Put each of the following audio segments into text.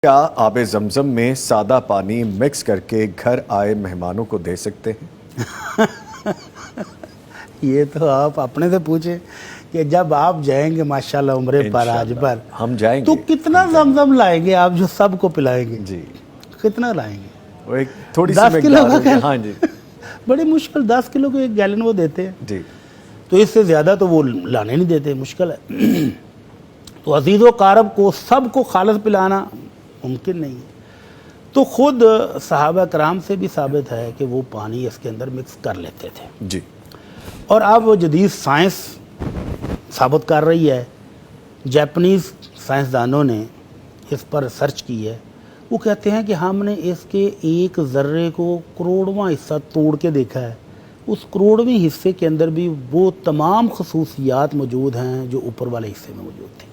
کیا آب زمزم میں سادہ پانی مکس کر کے گھر آئے مہمانوں کو دے سکتے ہیں؟ یہ تو آپ اپنے سے پوچھیں کہ جب آپ جائیں گے ماشاءاللہ عمرے پر آج پر ہم جائیں گے تو کتنا زمزم لائیں گے آپ جو سب کو پلائیں گے؟ جی کتنا لائیں گے؟ وہ ایک تھوڑی سی 10 کلو مقدار کا ہوگی۔ ہاں جی بڑی مشکل 10 کلو کو 1 گیلن وہ دیتے ہیں، جی تو اس سے زیادہ تو وہ لانے نہیں دیتے، مشکل ہے۔ تو عزیز و قارب کو سب کو خالص پلانا ممکن نہیں ہے، تو خود صحابہ کرام سے بھی ثابت ہے کہ وہ پانی اس کے اندر مکس کر لیتے تھے، جی اور اب وہ جدید سائنس ثابت کر رہی ہے۔ جاپنیز سائنسدانوں نے اس پر ریسرچ کی ہے، وہ کہتے ہیں کہ ہم نے اس کے ایک ذرے کو کروڑواں حصہ توڑ کے دیکھا ہے، اس کروڑویں حصے کے اندر بھی وہ تمام خصوصیات موجود ہیں جو اوپر والے حصے میں موجود تھیں۔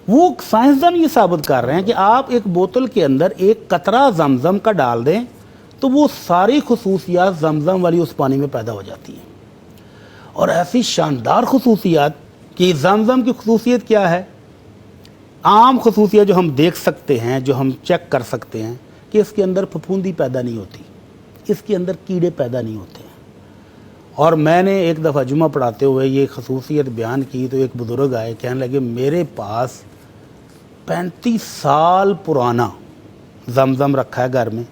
وہ سائنسدان یہ ثابت کر رہے ہیں کہ آپ ایک بوتل کے اندر ایک قطرہ زمزم کا ڈال دیں تو وہ ساری خصوصیات زمزم والی اس پانی میں پیدا ہو جاتی ہیں، اور ایسی شاندار خصوصیات کہ زمزم کی خصوصیت کیا ہے؟ عام خصوصیت جو ہم دیکھ سکتے ہیں، جو ہم چیک کر سکتے ہیں کہ اس کے اندر پھپھوندی پیدا نہیں ہوتی، اس کے اندر کیڑے پیدا نہیں ہوتے ہیں۔ اور میں نے ایک دفعہ جمعہ پڑھاتے ہوئے یہ خصوصیت بیان کی تو ایک بزرگ آئے، کہنے لگے میرے پاس 35 سال پرانا زمزم رکھا ہے گھر میں۔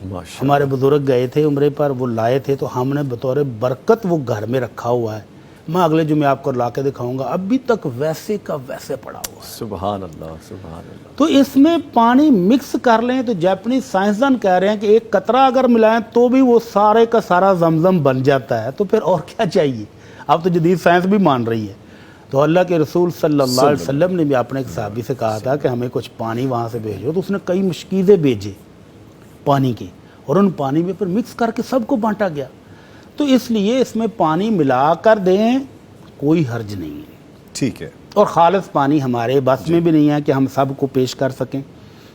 ماشاء ہمارے بزرگ گئے تھے عمرے پر، وہ لائے تھے تو ہم نے بطور برکت وہ گھر میں رکھا ہوا ہے، میں اگلے جمعے آپ کو لا کے دکھاؤں گا، ابھی تک ویسے کا ویسے پڑا ہوا ہے۔ سبحان اللہ سبحان اللہ۔ تو اس میں پانی مکس کر لیں تو جاپنیز سائنسدان کہہ رہے ہیں کہ ایک قطرہ اگر ملائیں تو بھی وہ سارے کا سارا زمزم بن جاتا ہے، تو پھر اور کیا چاہیے؟ اب تو جدید سائنس بھی مان رہی ہے۔ تو اللہ کے رسول صلی اللہ علیہ وسلم نے بھی اپنے ایک صحابی سے کہا تھا کہ ہمیں کچھ پانی وہاں سے بھیجو، تو اس نے کئی مشکیزیں بھیجے پانی کی، اور ان پانی میں پھر مکس کر کے سب کو بانٹا گیا۔ تو اس لیے اس میں پانی ملا کر دیں کوئی حرج نہیں ہے، ٹھیک ہے، اور خالص پانی ہمارے بس میں بھی نہیں ہے کہ ہم سب کو پیش کر سکیں،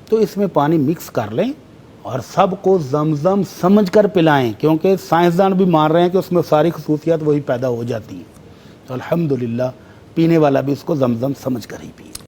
تو اس میں پانی مکس کر لیں اور سب کو زمزم سمجھ کر پلائیں، کیونکہ سائنسدان بھی مان رہے ہیں کہ اس میں ساری خصوصیات وہی پیدا ہو جاتی ہیں۔ تو الحمدللہ پینے والا بھی اس کو زمزم سمجھ کر ہی پیے۔